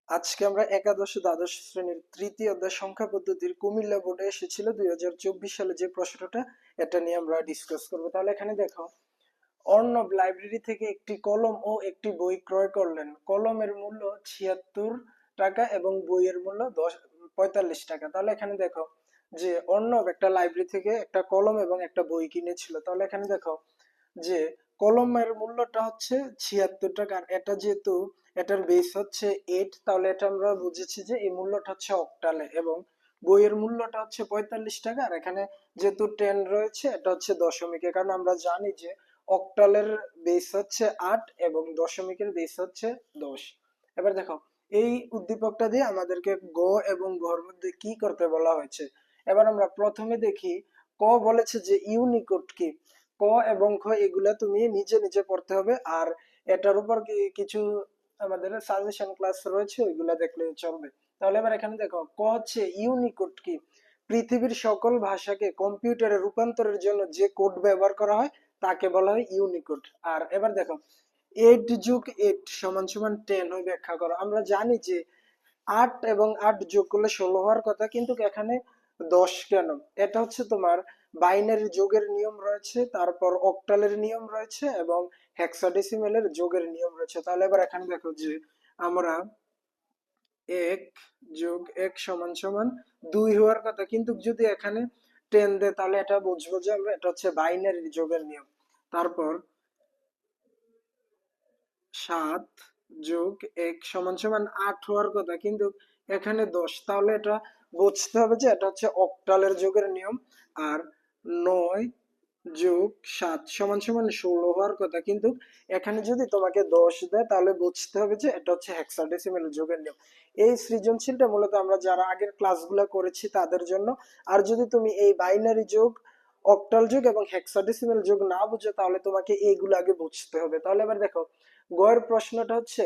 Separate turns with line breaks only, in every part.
আজকে আমরা একাদশ ও দ্বাদশ শ্রেণীর তৃতীয় অধ্যায় সংখ্যা পদ্ধতির কুমিল্লা বোর্ডে এসেছিল 2024 সালে যে প্রশ্নটা, এটা নিয়ে আমরা ডিসকাস করবো। তাহলে এখানে দেখো, অর্ণব লাইব্রেরি থেকে একটি কলম ও একটি বই ক্রয় করলেন। কলমের মূল্য 76 টাকা এবং বইয়ের মূল্য 45 টাকা। তাহলে এখানে দেখো যে অর্ণব একটা লাইব্রেরি থেকে একটা কলম এবং একটা বই কিনেছিল। তাহলে এখানে দেখো যে কলমের মূল্যটা হচ্ছে 76 টাকা, আর এটা যেহেতু এটার বেস হচ্ছে 8, তাহলে এটা আমরা বুঝেছি যে এই মূল্যটা হচ্ছে অক্টালে, এবং বইয়ের মূল্যটা হচ্ছে 45 টাকা। আর এখানে যেহেতু 10 রয়েছে, এটা হচ্ছে দশমিকে, কারণ আমরা জানি যে অক্টালের বেস হচ্ছে 8 এবং দশমিকের বেস হচ্ছে 10। এবার দেখো, এই উদ্দীপকটা দিয়ে আমাদেরকে গ এবং ঘর মধ্যে কি করতে বলা হয়েছে। এবার আমরা প্রথমে দেখি, ক বলেছে যে ইউনিকোড কি। ক এবং খ এগুলা তুমি নিজে নিজে পড়তে হবে, আর এটার উপর কিছু আমাদের সাজেশন ক্লাস রয়েছে, ওইগুলা দেখলে চলবে। তাহলে এবার এখানে দেখো, ক হচ্ছে ইউনিকোড কি। পৃথিবীর সকল ভাষাকে কম্পিউটারে রূপান্তরের জন্য যে কোড ব্যবহার করা হয় তাকে বলা হয় ইউনিকোড। আর এবার দেখো, 8+8 = 10 ওই ব্যাখ্যা করো। আমরা জানি যে 8 এবং 8 যোগ করলে 16 হওয়ার কথা, কিন্তু এখানে 10 কেন? এটা হচ্ছে তোমার বাইনারি যোগের নিয়ম রয়েছে, তারপর অক্টালের নিয়ম রয়েছে, এবং হেক্সাডেসিমেলের যোগের নিয়ম রয়েছে। তাহলে এবার এখানে দেখো যে আমরা 1+1 = 2 হওয়ার কথা, কিন্তু যদি এখানে 10 দেয় তাহলে এটা বুঝবো যে আমরা এটা হচ্ছে বাইনারি যোগের নিয়ম। তারপর 7+1 = 8 হওয়ার কথা, কিন্তু এখানে 10, তাহলে এটা বুঝতে হবে যে এটা হচ্ছে অক্টালের যোগের নিয়ম। আর 9+7 = 16 হওয়ার কথা, কিন্তু এখানে যদি তোমাকে 10 দেয় তাহলে বুঝতে হবে যে এটা হচ্ছে হেক্সাডেসিমেল যোগের নিয়ম। এই সৃজনশীলটা মূলত আমরা যারা আগের ক্লাসগুলো করেছি তাদের জন্য। আর যদি তুমি এই বাইনারি যোগ, অক্টাল যোগ এবং হেক্সাডেসিমেল যোগ না বুঝো, তাহলে তোমাকে এইগুলো আগে বুঝতে হবে। তাহলে এবার দেখো, গয়ের প্রশ্নটা হচ্ছে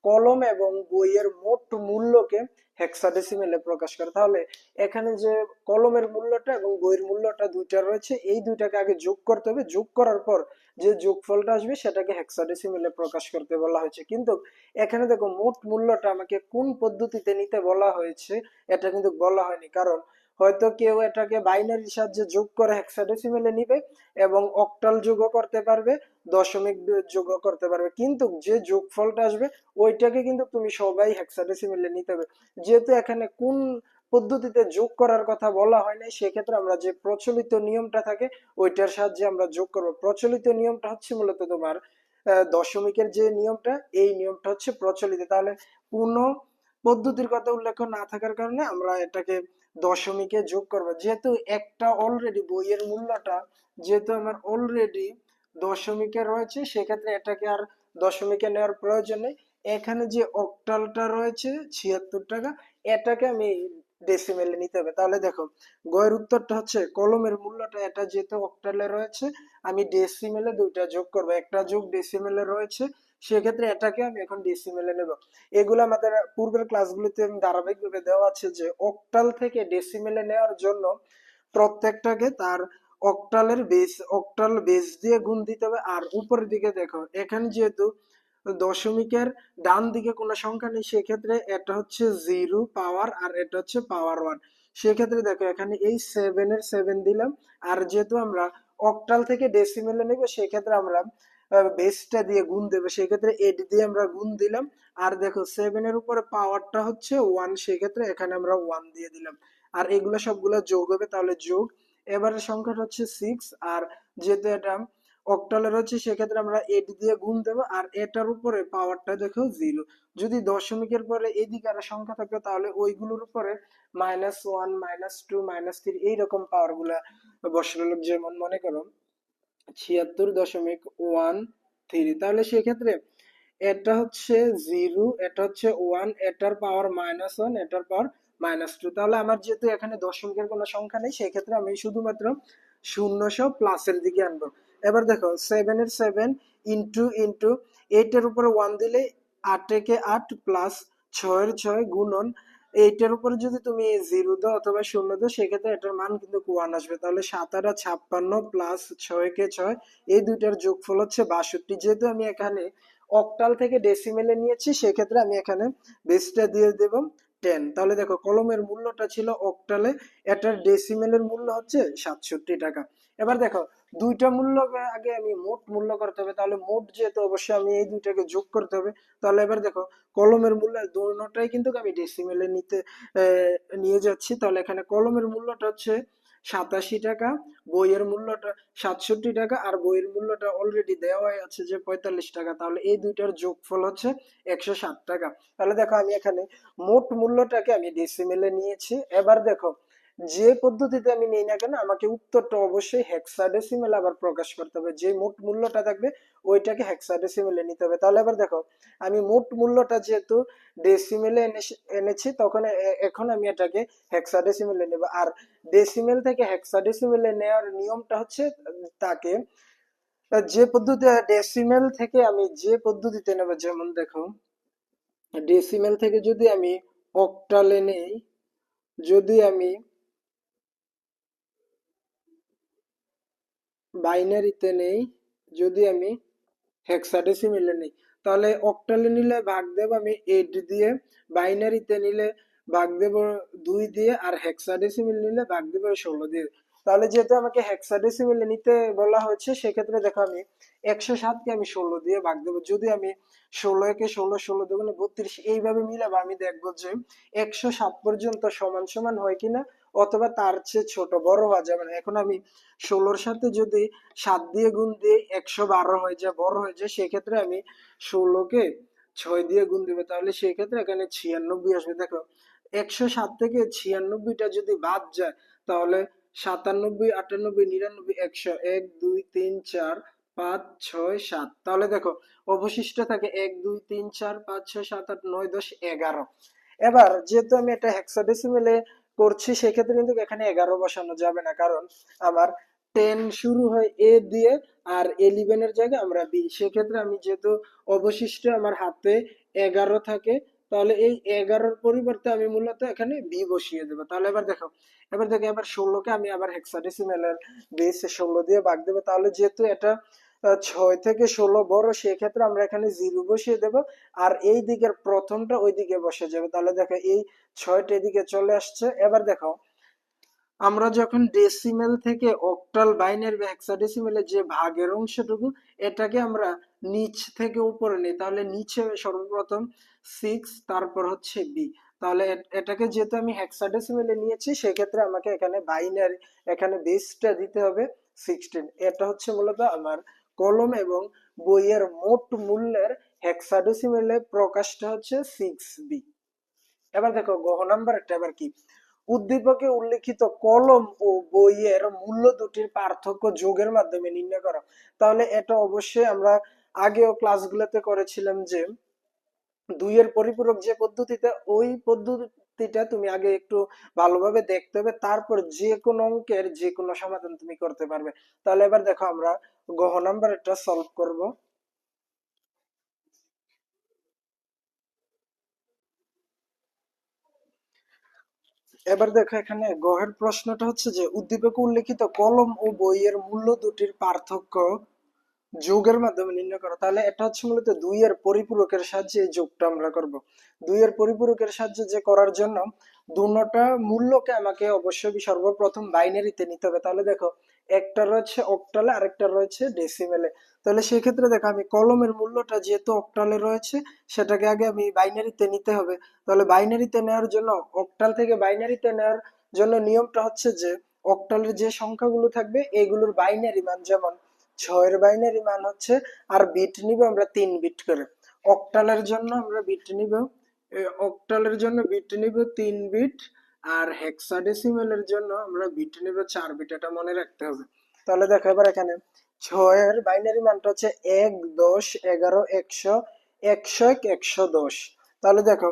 কলম এবং বইয়ের মোট মূল্যকে হেক্সাডেসিমেলে প্রকাশ করে। তাহলে এখানে যে কলমের মূল্যটা এবং বইয়ের মূল্যটা দুইটা রয়েছে, এই দুইটাকে আগে যোগ করতে হবে। যোগ করার পর যে যোগফলটা আসবে সেটাকে হেক্সাডেসিমেলে প্রকাশ করতে বলা হয়েছে। কিন্তু এখানে দেখো, মোট মূল্যটা আমাকে কোন পদ্ধতিতে নিতে বলা হয়েছে এটা কিন্তু বলা হয়নি। কারণ হয়তো কেউ এটাকে বাইনারির সাহায্যে যোগ করে হেক্সাডেসিমেলে নিবে এবং অক্টাল যোগও করতে পারবে, দশমিক যোগও করতে পারবে, কিন্তু যে যোগফলটা আসবে ওইটাকে কিন্তু তুমি সবাই হেক্সাডেসিমেলে নিতে হবে। যেহেতু এখানে কোন পদ্ধতিতে যোগ করার কথা বলা হয় নাই, সেক্ষেত্রে আমরা যে প্রচলিত নিয়মটা থাকে ওইটার সাহায্যে আমরা যোগ করব। প্রচলিত নিয়মটা হচ্ছে মূলত তোমার দশমিকের যে নিয়মটা, এই নিয়মটা হচ্ছে প্রচলিত। তাহলে কোন পদ্ধতির কথা উল্লেখ না থাকার কারণে আমরা এটাকে দশমিকে যোগ করব। যেহেতু একটা অলরেডি বইয়ের মূল্যটা যেহেতু আমার অলরেডি দশমিকে রয়েছে, সেক্ষেত্রে এটাকে আর দশমিকে নেওয়ার প্রয়োজন নেই। এখানে যে অক্টালটা রয়েছে 76 টাকা, এটাকে আমি ডেসিমেলে নিতে হবে। তাহলে দেখো, গয়ের উত্তরটা হচ্ছে কলমের মূল্যটা, এটা যেহেতু অক্টালে রয়েছে আমি ডেসিমেলে দুইটা যোগ করব, একটা যোগ ডেসিমেলে রয়েছে, সেক্ষেত্রে এটাকে আমি এখন ডেসিমেলে নেব। এগুলো আমাদের পূর্বের ক্লাসগুলোতে ধারাবাহিকভাবে দেওয়া আছে যে অক্টাল থেকে ডেসিমেলে নেওয়ার জন্য প্রত্যেকটাকে তার অক্টাল বেস দিয়ে গুণ দিতে হবে। আর উপরের দিকে দেখো, এখানে যেহেতু দশমিকের ডান দিকে কোনো সংখ্যা নেই, সেক্ষেত্রে এটা হচ্ছে 0 পাওয়ার আর এটা হচ্ছে পাওয়ার 1। সেক্ষেত্রে দেখো, এখানে এই 7-এর 7 দিলাম। আর যেহেতু আমরা অক্টাল থেকে ডেসিমেলে নেব, সেক্ষেত্রে আমরা বেসটা দিয়ে গুণ দেবো, সেক্ষেত্রে 8 দিয়ে আমরা গুণ দিলাম। আর দেখো, 7-এর উপরে পাওয়ারটা হচ্ছে 1, সেক্ষেত্রে এখানে আমরা 1 দিয়ে দিলাম। আর এগুলো সবগুলো যোগ হবে, তাহলে যোগ। এবারের সংখ্যাটা হচ্ছে 6, আর যেহেতু এটা অক্টালের হচ্ছে, সেক্ষেত্রে আমরা 8 দিয়ে গুণ দেবো। আর এটার উপরে পাওয়ারটা দেখো 0। যদি দশমিকের পরে এদিকে আরো সংখ্যা থাকবে, তাহলে ওইগুলোর উপরে -1, -2, -3 এইরকম পাওয়ার গুলা বসানো। যেমন মনে করো 76.13, তাহলে সেক্ষেত্রে এটা হচ্ছে 0, এটা হচ্ছে 1, এটার পাওয়ার -1, এটার পাওয়ার -2। তাহলে আমার যেহেতু এখানে দশমিকের কোনো সংখ্যা নেই, সেক্ষেত্রে আমি শুধুমাত্র শূন্য সহ প্লাসের দিকে আনবো। এবার দেখো, 7-এর 7 ইন্টু ইন্টু 8-এর উপরে 1 দিলে 8-একে 8 প্লাস 6-এর 6 গুণন 8-এর উপরে যদি তুমি 0 দাও অথবা 0 দাও, সেক্ষেত্রে এটার মান কিন্তু 1 আসবে। তাহলে 7-8-56 প্লাস 6-একে 6, এই দুইটার যোগফল হচ্ছে 62। যেহেতু আমি এখানে অক্টাল থেকে ডেসিমেলে নিয়েছি, সেক্ষেত্রে আমি এখানে বেসটা দিয়ে দেব 10। তাহলে দেখো কলমের মূল্যটা ছিল অক্টালে, এটার ডেসিমেলের মূল্য হচ্ছে 67 টাকা। এবার দেখো দুইটা মূল্য আগে আমি মোট মূল্য করতে হবে, তাহলে মোট যেহেতু অবশ্যই আমি এই দুইটাকে যোগ করতে হবে। তাহলে এবার দেখো কলমের মূল্য দুটোটাই কিন্তু আমি ডেসিমেলে নিয়ে যাচ্ছি। তাহলে এখানে কলমের মূল্যটা হচ্ছে 87 টাকা, বইয়ের মূল্যটা 67 টাকা, আর বইয়ের মূল্যটা অলরেডি দেওয়া আছে যে 45 টাকা। তাহলে এই দুইটার যোগফল হচ্ছে 107 টাকা। তাহলে দেখো আমি এখানে মোট মূল্যটাকে আমি ডেসিমেলে নিয়েছি। এবার দেখো যে পদ্ধতিতে আমি নেই না কেন আমাকে উত্তরটা অবশ্যই হেক্সাডেসিমেলে আবার প্রকাশ করতে হবে। যে মোট মূল্যটা থাকবে ওইটাকে হেক্সাডেসিমেলে নিতে হবে। তাহলে এবার দেখো আমি মোট মূল্যটা যেহেতু ডেসিমেলে এনেছি, তখন এখন আমি এটাকে হেক্সাডেসিমেলে নেব। আর ডেসিমেল থেকে হেক্সাডেসিমেলে নেওয়ার নিয়মটা হচ্ছে তাকে যে পদ্ধতি ডেসিমেল থেকে আমি যে পদ্ধতিতে নেব, যেমন দেখো ডেসিমেল থেকে যদি আমি অক্টালে নেই, যদি আমি বাইনারিতে নেই, যদি আমি হেক্সাডেসিমেলে নেই, তাহলে অক্টালে নিলে ভাগ দেব আমি 8 দিয়ে, বাইনারিতে নিলে ভাগ দেব 2 দিয়ে, আর হেক্সাডেসিমেল নিলে ভাগ দেব 16 দিয়ে। তাহলে যেহেতু আমাকে হেক্সাডেসিমেলে নিতে বলা হয়েছে, সেক্ষেত্রে দেখো আমি 107 কে আমি 16 দিয়ে ভাগ দেবো। যদি আমি 16 একে 16, 16 দুগুণে 32 এইভাবে মিলাবো, আমি দেখবো যে 107 পর্যন্ত সমান সমান হয় কিনা, অথবা তার চেয়ে ছোট বড় হওয়া যাবে না। এখন আমি 16-র সাথে যদি 7 দিয়ে গুণ দিয়ে 112 হয়ে যায়, বড় হয়ে যায়, সেক্ষেত্রে আমি 16-কে 6 দিয়ে গুণ দিবে, তাহলে সেক্ষেত্রে এখানে 96 আসবে। দেখো 107 থেকে 96টা যদি বাদ যায়, তাহলে 97, 98, 99, 100, 1 2 3 4 5 6 7। তাহলে দেখো অবশিষ্ট থাকে 1 2 3 4 5 6 7 8 9 10 11। এবার যেহেতু আমি এটা হেক্সাডেসিমেলে করছি, সেক্ষেত্রে কিন্তু এখানে 11 বসানো যাবে না, কারণ আমার 10 শুরু হয় এ দিয়ে, আর 11 এর জায়গায় আমরা বি। সেক্ষেত্রে আমি যেহেতু অবশিষ্ট আমার হাতে 11 থাকে, তাহলে এই 11-র পরিবর্তে আমি মূলত এখানে বি বসিয়ে দেবো। তাহলে এবার দেখো এবার 16-কে আমি আবার হেক্সাডেসিমেলের বেসে 16 দিয়ে ভাগ দেবো। তাহলে যেহেতু এটা 6 থেকে 16 বড়, সেক্ষেত্রে আমরা এখানে 0 বসিয়ে দেব, আর এই দিকের প্রথমটা ওই দিকে বসে যাবে। তাহলে দেখো এই 6টা এদিকে চলে আসছে। এবার দেখো আমরা যখন ডেসিমেল থেকে অক্টাল, বাইনারি বা হেক্সাডেসিমেলে যে ভাগের অংশটুকু, এটাকে আমরা নিচ থেকে উপরে নিই, তাহলে নিচে সর্বপ্রথম 6, তারপর হচ্ছে বি। তাহলে এটাকে যেহেতু আমি হেক্সাডেসিমেলে নিয়েছি, সেক্ষেত্রে আমাকে এখানে বাইনারি, এখানে বেসটা দিতে হবে 16। এটা হচ্ছে মূলত আমার কলম এবং বইয়ের মোট মূল্যের হেক্সাডেসিমেলে প্রকাশটা হচ্ছে 6b। এবার দেখো গহ নাম্বার একটা এবার কি, উদ্দীপকে উল্লেখিত কলম ও বইয়ের মূল্য দুটির পার্থক্য যোগের মাধ্যমে নির্ণয় করা। তাহলে এটা অবশ্যই আমরা আগেও ক্লাসগুলোতে করেছিলাম যে দুইয়ের পরিপূরক যে পদ্ধতিতে, ওই পদ্ধতিটা তুমি আগে একটু ভালোভাবে দেখতে হবে, তারপর যে কোনো অঙ্কের যে কোনো সমাধান তুমি করতে পারবে। তাহলে এবার দেখো আমরা গহ নাম্বার একটা সলভ করব। এবার দেখো এখানে গহের প্রশ্নটা হচ্ছে যে উদ্দীপকে উল্লেখিত কলম ও বইয়ের মূল্য দুটির পার্থক্য যোগের মাধ্যমে নির্ণয় করো। তাহলে এটা হচ্ছে মূলত 2 এর পরিপূরকের সাহায্যে এই যোগটা আমরা করব। 2 এর পরিপূরকের সাহায্যে যে করার জন্য দুটোটা মূল্যকে আমাকে অবশ্যই সর্বপ্রথম বাইনারিতে নিতে হবে। তাহলে দেখো একটা রয়েছে অক্টালে, আরেকটা রয়েছে ডেসিমেলে। তাহলে সেই ক্ষেত্রে দেখো আমি কলমের মূল্যটা যেহেতু অক্টালে রয়েছে, সেটাকে আগে আমি বাইনারিতে নিতে হবে। তাহলে বাইনারিতে নেওয়ার জন্য, অক্টাল থেকে বাইনারিতে নেওয়ার জন্য নিয়মটা হচ্ছে যে অক্টালের যে সংখ্যাগুলো থাকবে এগুলোর বাইনারি মান, যেমন 6-এর বাইনারি মান হচ্ছে, আর বিট নিব আমরা 3 বিট করে। অক্টালের জন্য আমরা বিট নিব, অক্টালের জন্য বিট নিব 3 বিট, আর হেক্সাডেসিমেলের জন্য আমরা বিট নিব 4 বিট। এটা মনে রাখতে হবে। তাহলে দেখো এবার এখানে 6-এর বাইনারি মানটা হচ্ছে 1 10 11 100 101 110। তাহলে দেখো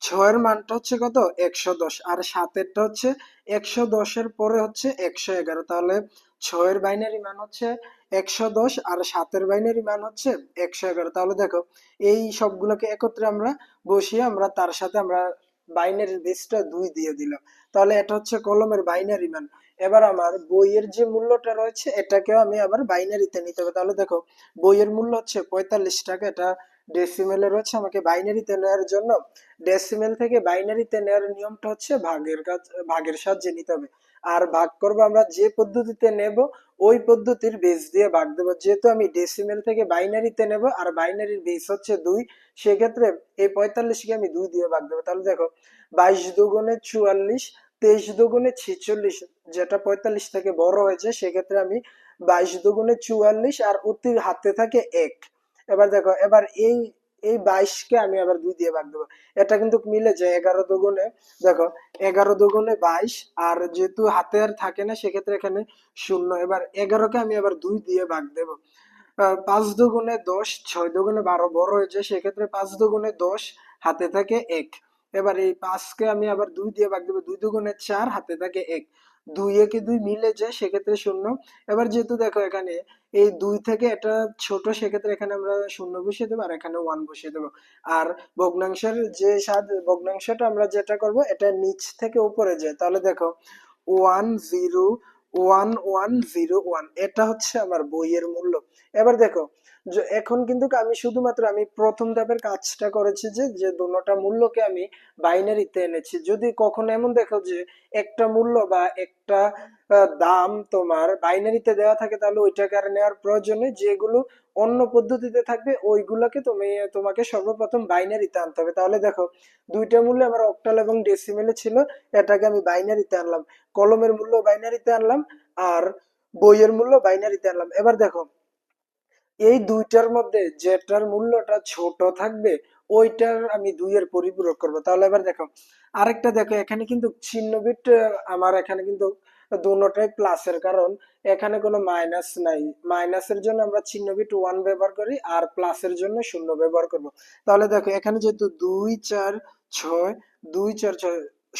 6-এর মানটা হচ্ছে কত, 110, আর 7-এরটা হচ্ছে 110-এর পরে হচ্ছে 111। তাহলে 6-এর বাইনারি মান হচ্ছে 110, আর 7-এর বাইনারি মান হচ্ছে 111। তাহলে দেখো এই সবগুলোকে একত্রে আমরা বসিয়ে আমরা তার সাথে আমরা বাইনারি বেসটা 2 দিয়ে দিলাম। তাহলে এটা হচ্ছে কলমের বাইনারি মান। এবার আমার বইয়ের যে মূল্যটা রয়েছে, এটাকেও আমি আবার বাইনারিতে নিতে হবে। তাহলে দেখো বইয়ের মূল্য হচ্ছে 45 টাকা, এটা ডেসিমেলে রয়েছে, আমাকে বাইনারিতে নেওয়ার জন্য ডেসিমেল থেকে বাইনারিতে নেওয়ার নিয়মটা হচ্ছে ভাগের সাহায্যে নিতে হবে। আর ভাগ করব আমরা যে পদ্ধতিতে নেব ওই পদ্ধতির বেস দিয়ে ভাগ দেবো। যেহেতু আমি ডেসিমেল থেকে বাইনারিতে নেব আর বাইনারির বেস হচ্ছে 2, সেক্ষেত্রে এই 45কে আমি 2 দিয়ে ভাগ দেবো। তাহলে দেখো 22 দুগুণে 44, 23 দুগুণে 46, যেটা 45 থেকে বড় হয়েছে, সেক্ষেত্রে আমি 22 দুগুণে 44 আর অতি হাতে থাকে 1। এবার দেখো, এবার এই এই 22কে আমি আবার 2 দিয়ে ভাগ দেবো। এটা কিন্তু মিলে যায় 11 দুগুণে, দেখো 11 দুগুণে 22, আর যেহেতু হাতে আর থাকে না সেক্ষেত্রে এখানে 0। এবার 11কে আমি আবার 2 দিয়ে ভাগ দেবো। 5 দুগুণে 10, 6 দুগুণে 12 বড় হয়েছে, সেক্ষেত্রে 5 দুগুণে 10, হাতে থাকে 1। এবার এই 5কে আমি আবার 2 দিয়ে ভাগ দেবো। 2 দুগুণে 4, হাতে থাকে 1। 2 একে 2 মিলে যায়, সেক্ষেত্রে 0। এবার যেহেতু দেখো এখানে এই 2 থেকে এটা ছোট, সেক্ষেত্রে এখানে আমরা 0 বসিয়ে দেবো আর এখানে 1 বসিয়ে দেবো। আর ভগ্নাংশের যে ভগ্নাংশটা আমরা যেটা করব, এটা নিচ থেকে উপরে যায়। তাহলে দেখো 1011101, এটা হচ্ছে আমার বইয়ের মূল্য। এবার দেখো, এখন কিন্তু আমি প্রথম ধাপের কাজটা করেছি, যে যে দুটোটা মূল্যকে আমি বাইনারিতে এনেছি। যদি কখনো এমন দেখো যে একটা মূল্য বা একটা দাম তোমার বাইনারিতে দেওয়া থাকে, তাহলে ওইটাকে আর নেওয়ার প্রয়োজন নেই। যেগুলো অন্য পদ্ধতিতে থাকবে ওইগুলোকে তোমাকে সর্বপ্রথম বাইনারিতে আনতে হবে। তাহলে দেখো, দুইটা মূল্য আমার অক্টাল এবং ডেসিমেলে ছিল, এটাকে আমি বাইনারিতে আনলাম। কলমের মূল্য বাইনারিতে আনলাম, আর বইয়ের মূল্য বাইনারিতে আনলাম। এবার দেখো, এই দুইটার মধ্যে যেটার মূল্যটা ছোট থাকবে ওইটার আমি 2 এর পরিপূরক করব। তাহলে এবার দেখো, আরেকটা দেখো, এখানে কিন্তু চিহ্ন বিট আমার এখানে কিন্তু দুটোটাই প্লাসের, কারণ এখানে কোনো মাইনাস নাই। মাইনাসের জন্য আমরা চিহ্ন বিট 1 ব্যবহার করি, আর প্লাসের জন্য 0 ব্যবহার করব। তাহলে দেখো, এখানে যেহেতু 2 4 6, 2 4 6,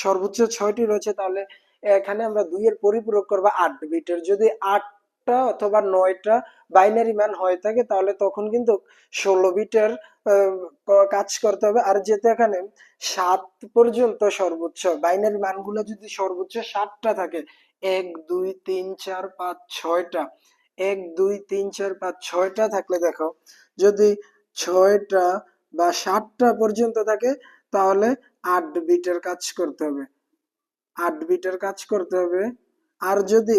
সর্বোচ্চ 6টি রয়েছে, তাহলে এখানে আমরা 2 এর পরিপূরক করব 8 বিটের। যদি 8টা অথবা 9টা বাইনারি মান হয়ে থাকে, তাহলে তখন কিন্তু 16 বিটের কাজ করতে হবে। আর যেহেতু এখানে 7 পর্যন্ত সর্বোচ্চ বাইনারি মানগুলো যদি সর্বোচ্চ 7টা থাকে, 1 2 3 4 5 6টা, 1 2 3 4 5 6টা থাকলে দেখো, যদি 6টা বা 7টা পর্যন্ত থাকে, তাহলে 8 বিটের কাজ করতে হবে। 8 বিটের কাজ করতে হবে। আর যদি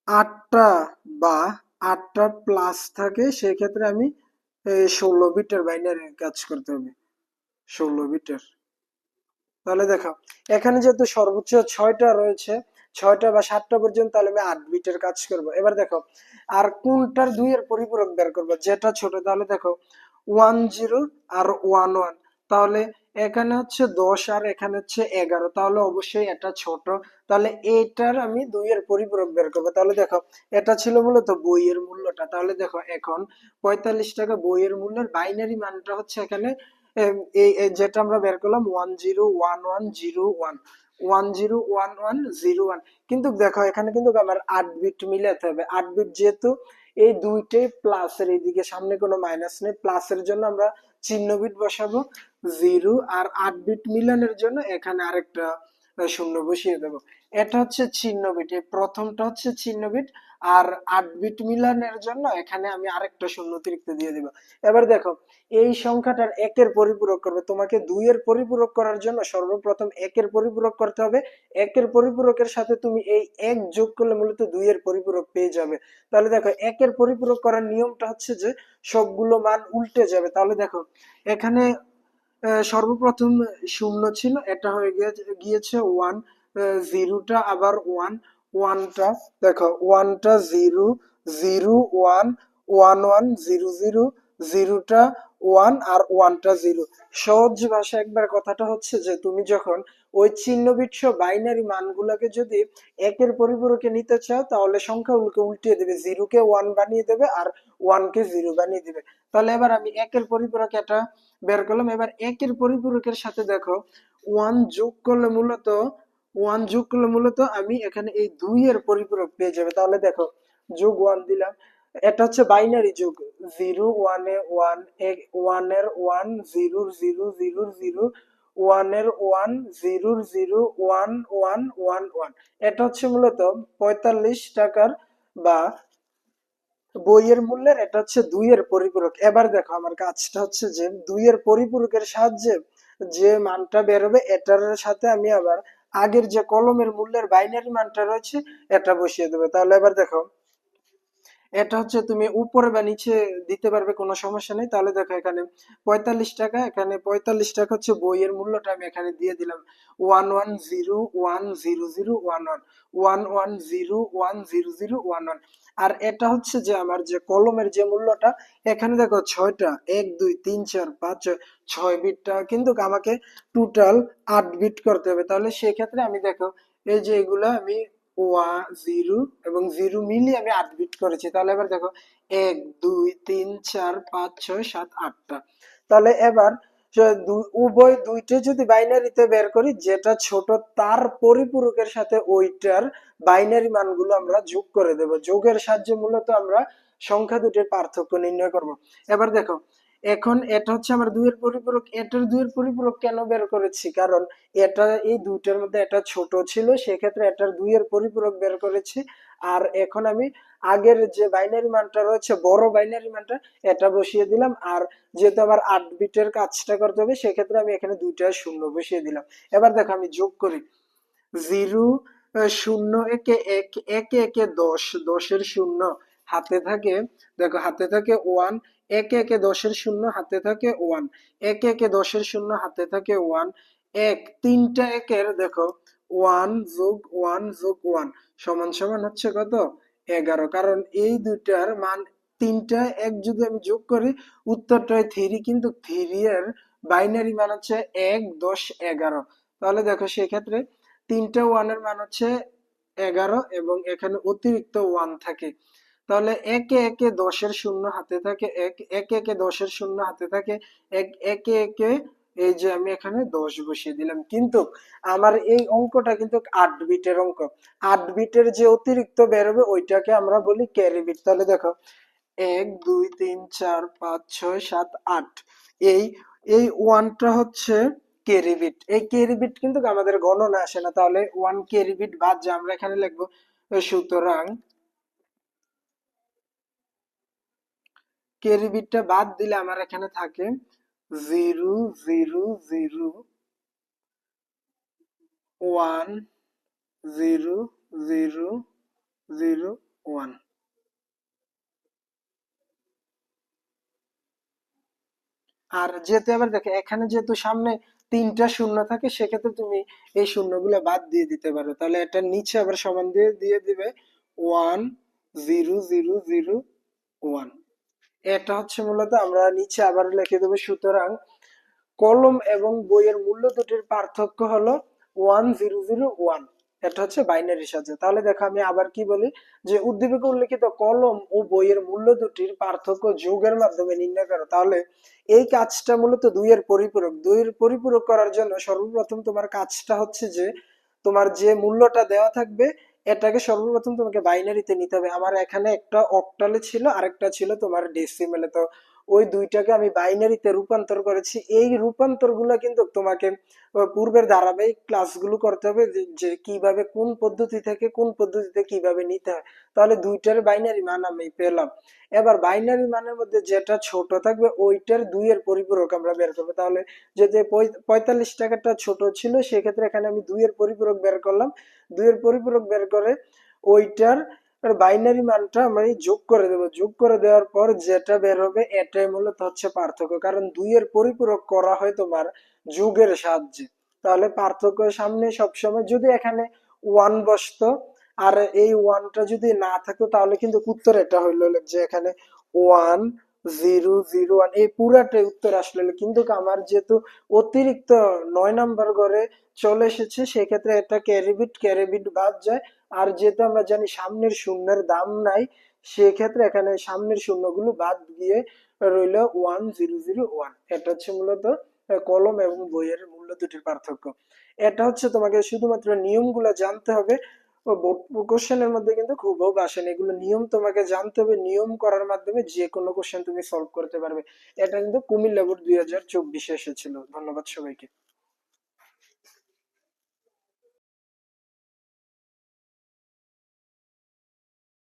8টা বা 8টা প্লাস থাকে, সেক্ষেত্রে আমি 16 বিটের বাইনারি কাজ করতে হবে। 16 বিটের। তাহলে দেখো, এখানে যেহেতু সর্বোচ্চ 6টা রয়েছে, 6টা বা 7টা পর্যন্ত, তাহলে আমি 8 বিটের কাজ করব। এবার দেখো, আর কোনটার 2 এর পরিপূরক বের করবো, যেটা ছোট। তাহলে দেখো 10 আর 11, তাহলে এখানে হচ্ছে 10 আর এখানে হচ্ছে 11, তাহলে অবশ্যই এটা ছোট। তাহলে এটার আমি 2 এর পরিপূরক বের করবো। তাহলে দেখো, এটা ছিল মূলত বইয়ের মূল্যটা। তাহলে দেখো, এখন 45 টাকা বইয়ের মূল্যের বাইনারি মানটা হচ্ছে এখানে যেটা আমরা বের করলাম 101101, 101101। কিন্তু দেখো, এখানে কিন্তু আমার 8 বিট মিলাতে হবে। 8 বিট যেহেতু এই দুইটাই প্লাসের, এইদিকে সামনে কোনো মাইনাস নেই, প্লাসের জন্য আমরা চিহ্ন বিট বসাবো 0, আর 8 বিট মিলানোর জন্য এখানে আরেকটা 0 বসিয়ে দেবো। এটা হচ্ছে চিহ্ন বিট, এই প্রথমটা হচ্ছে চিহ্ন বিট। আর 8 বিট মিলানোর জন্য এখানে আমি আরেকটা 0 অতিরিক্ত দিয়ে দিব। এবার দেখো, এই সংখ্যাটার 1 এর পরিপূরক করবে। তোমাকে 2 এর পরিপূরক করার জন্য সর্বপ্রথম 1 এর পরিপূরক করতে হবে। 1 এর পরিপূরকের সাথে তুমি এই 1 যোগ করলে মূলত 2 এর পরিপূরক পেয়ে যাবে। তাহলে দেখো, 1 এর পরিপূরক করার নিয়মটা হচ্ছে যে সবগুলো মান উল্টে যাবে। তাহলে দেখো, এখানে সর্বপ্রথম 0 ছিল, এটা হয়ে গিয়েছে 1, 0টা আবার 1, 1টা দেখো, 1টা 0, 0 1, 1 1 0 0, 0টা 1 আর 1টা 0। সহজ ভাষা একবার কথাটা হচ্ছে যে তুমি যখন ওই চিহ্ন বিৎস বাইনারি মানগুলোকে যদি 1 এর পরিপূরকে নিতে চাও, তাহলে সংখ্যাগুলোকে উল্টিয়ে দেবে, 0 কে 1 বানিয়ে দেবে আর 1 কে 0 বানিয়ে দেবে। তাহলে এবার আমি 1 এর পরিপূরক এটা বের করলাম। এবার 1 এর পরিপূরকের সাথে দেখো 1 যোগ করলে মূলত 1 যোগ করলে মূলত আমি এখানে এই 2 এর পরিপূরক পেয়ে যাবে। তাহলে দেখো, যোগ 1 দিলাম, এটা হচ্ছে বাইনারি যোগ, 0 1 এ 1, 1 এর 1, 0 0 0 0, 1 এর 1, 0 0 1 1 1 1। এটা হচ্ছে মূলত 45 টাকার বা বইয়ের মূল্যের এটা হচ্ছে 2 এর পরিপূরক। এবার দেখো আমার কাজটা হচ্ছে যে 2 এর পরিপূরকের সাহায্যে যে মানটা বেরোবে এটার সাথে আমি আবার আগের যে কলমের মূল্যের বাইনারি মানটা রয়েছে এটা বসিয়ে দেবো। তাহলে এবার দেখো এটা হচ্ছে তুমি উপরে বা নিচে দিতে পারবে, কোনো সমস্যা নেই। তাহলে দেখো এখানে 45 টাকা, এখানে 45 টাকা হচ্ছে বইয়ের মূল্যটা আমি এখানে দিয়ে দিলাম 11010011 11010011। আর এটা হচ্ছে যে আমার যে কলমের যে মূল্যটা, এখানে দেখো 6টা 1 2 3 4 5 6 বিটটা কিন্তু আমাকে টোটাল 8 বিট করতে হবে। তাহলে সেক্ষেত্রে আমি দেখো এই যে এগুলা আমি 0 এবং 0 মিলিয়ে আমি 8 বিট করেছি। তাহলে এবার দেখো 1 2 3 4 5 6 7 8টা। তাহলে এবার উভয় দুইটা যদি বাইনারিতে বের করি, যেটা ছোট তার পরিপূরকের সাথে ওইটার বাইনারি মানগুলো আমরা যোগ করে দেব। যোগের সাহায্যে মূলত আমরা সংখ্যা দুটির পার্থক্য নির্ণয় করব। এবার দেখো এখন এটা হচ্ছে আমার 2 এর পরিপূরক, এটার 2 এর পরিপূরক কেন বের করেছি, কারণ এটা এই দুইটার মধ্যে এটা ছোট ছিল, সেক্ষেত্রে এটার 2 এর পরিপূরক বের করেছি। আর এখন আমি আগের যে বাইনারি মানটা রয়েছে বড় বাইনারি মানটা এটা বসিয়ে দিলাম। আর যেহেতু আমার 8 বিটের কাজটা করতে হবে, সেক্ষেত্রে আমি এখানে দুইটা শূন্য বসিয়ে দিলাম। এবার দেখো আমি যোগ করি 0 শূন্য একে এক, একে একে 10, 10-এর শূন্য হাতে থাকে, দেখো হাতে থাকে 1, একে একে 10-এর শূন্য হাতে থাকে 1, একে একে 10-এর শূন্য হাতে থাকে 1, এক তিনটা একের দেখো 1 যোগ 1 যোগ 1 সমান সমান হচ্ছে কত, 11। কারণ এই দুইটার মান তিনটা এক যদি আমি যোগ করি উত্তরটা হয় 3, কিন্তু 3 এর বাইনারি মান হচ্ছে 1 10 11। তাহলে দেখো সেক্ষেত্রে তিনটা ওয়ানের মান হচ্ছে 11 এবং এখানে অতিরিক্ত ওয়ান থাকে। তাহলে একে একে 10-এর শূন্য হাতে থাকে এক, একে একে 10-এর শূন্য হাতে থাকে এক, একে একে এই যে আমি এখানে 10 বসিয়ে দিলাম। কিন্তু আমার এই অঙ্কটা কিন্তু 8 বিটের অঙ্ক। 8 বিটের যে অতিরিক্ত বেরোবে ওইটাকে আমরা বলি ক্যারি বিট। তাহলে দেখো 1 2 3 4 5 6 7 8, এই এই ওয়ানটা হচ্ছে ক্যারি বিট। এই ক্যারি বিট কিন্তু আমাদের গণনা আসে না, তাহলে 1 ক্যারি বিট বাদ যা আমরা এখানে লিখবো। সুতরাং ক্যারি বিটটা বাদ দিলে আমার এখানে থাকে 0 0 0 1 0 0 0 1। আর যেহেতু এবার দেখো এখানে যেহেতু সামনে তিনটা শূন্য থাকে, সেক্ষেত্রে তুমি এই শূন্যগুলো বাদ দিয়ে দিতে পারো। তাহলে এটার নিচে আবার সমান দিয়ে দিয়ে দিবে 1 0 0 0 1। এটা হচ্ছে মূলত আমরা নিচে আবার লিখে দেবো। সুতরাং কলম এবং বইয়ের মূল্য দুটির পার্থক্য হলো 1001। এটা হচ্ছে বাইনারি সাহায্যে। তাহলে দেখো আমি আবার কি বলি, যে উদ্দীপকে উল্লেখিত কলম ও বইয়ের মূল্য দুটির পার্থক্য যোগের মাধ্যমে নির্ণয় করো। তাহলে এই কাজটা মূলত 2 এর পরিপূরক। 2 এর পরিপূরক করার জন্য সর্বপ্রথম তোমার কাজটা হচ্ছে যে তোমার যে মূল্যটা দেওয়া থাকবে এটাকে সর্বপ্রথম তোমাকে বাইনারিতে নিতে হবে। আমার এখানে একটা অক্টালে ছিল, আরেকটা ছিল তোমার ডেসিমেলে। তো ওই দুইটাকে আমি বাইনারিতে রূপান্তর করেছি। এই রূপান্তর গুলো কিন্তু তোমাকে পূর্বের ধারাবাহিক ক্লাসগুলো করতে হবে, যে কিভাবে কোন পদ্ধতি থেকে কোন পদ্ধতিতে কিভাবে নিতে হয়। তাহলে দুইটার বাইনারি মান আমি পেলাম। এবার বাইনারি মানের মধ্যে যেটা ছোট থাকবে ওইটার 2 এর পরিপূরক আমরা বের করবো। তাহলে যদি 45 টাকাটা ছোট ছিল, সেক্ষেত্রে এখানে আমি 2 এর পরিপূরক বের করলাম। 2 এর পরিপূরক বের করে ওইটার বাইনারি মানটা আমরা যোগ করে দেবো। যোগ করে দেওয়ার পর যেটা বের হবে এটাই মূলত হচ্ছে পার্থক্য, কারণ 2 এর পরিপূরক করা হয় তোমার যোগের সাহায্যে। তাহলে পার্থক্য সামনে সবসময় যদি এখানে ওয়ান বসতো আর এই ওয়ানটা যদি না থাকতো, তাহলে কিন্তু উত্তর এটা হইলো যে এখানে 1001 এই পুরাটাই উত্তর আসলে। কিন্তু আমার যেহেতু অতিরিক্ত 9 নাম্বার ঘরে চলে এসেছে, সেক্ষেত্রে এটা ক্যারিবিট, ক্যারিবিট বাদ যায়। আর যেহেতু আমরা জানি সামনের শূন্যের দাম নাই, সেক্ষেত্রে এখানে সামনের শূন্যগুলো বাদ দিয়ে রইল 1001। এটা হচ্ছে মূলত কলম এবং বইয়ের মূল্য দুটির পার্থক্য। এটা হচ্ছে তোমাকে শুধুমাত্র নিয়মগুলো জানতে হবে। বোর্ড কোশ্চেনের মধ্যে কিন্তু খুবও আসেন, এগুলো নিয়ম তোমাকে জানতে হবে। নিয়ম করার মাধ্যমে যে কোনো কোশ্চেন তুমি সলভ করতে পারবে। এটা কিন্তু কুমিল্লা বোর্ড 2024 এসেছিল। ধন্যবাদ সবাইকে।